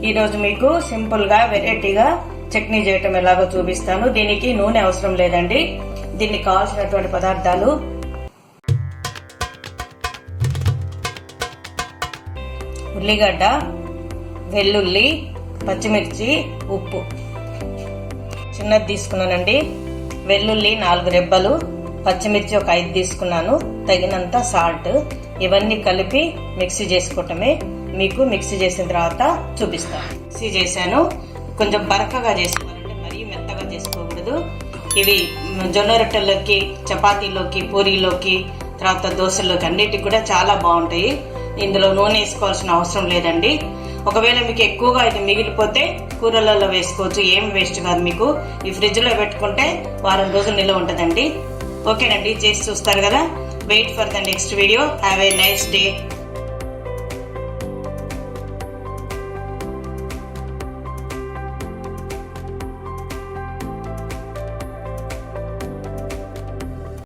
ఈరోజు మీకు సింపుల్ గా వెరైటీగా చట్నీ చేయటం ఎలాగో చూపిస్తాను. దీనికి నూనె అవసరం లేదండి. దీనికి కావాల్సినటువంటి పదార్థాలు: ఉల్లిగడ్డ, వెల్లుల్లి, పచ్చిమిర్చి, ఉప్పు. చిన్నది తీసుకున్నానండి. వెల్లుల్లి 4 రెబ్బలు, పచ్చిమిర్చి ఒక 5 తీసుకున్నాను, తగినంత సాల్ట్. ఇవన్నీ కలిపి మిక్సీ చేసుకోవటమే. మీకు మిక్సీ చేసిన తర్వాత చూపిస్తాను. మిక్సీ చేశాను. కొంచెం బరకగా చేసుకోవాలంటే మరీ మెత్తగా చేసుకోకూడదు. ఇవి జొన్న రొట్టెల్లోకి, చపాతీలోకి, పూరీలోకి, తర్వాత దోశల్లోకి అన్నిటికి కూడా చాలా బాగుంటాయి. ఇందులో నూనె వేసుకోవాల్సిన అవసరం లేదండి. ఒకవేళ మీకు ఎక్కువగా ఇది మిగిలిపోతే కూరలలో వేసుకోవచ్చు, ఏం వేస్ట్ కాదు. మీకు ఈ ఫ్రిడ్జ్ లో పెట్టుకుంటే వారం రోజులు నిల్వ ఉంటుందండి. ఓకేనండి, చేసి చూస్తారు కదా. Wait for the next video. Have a nice day.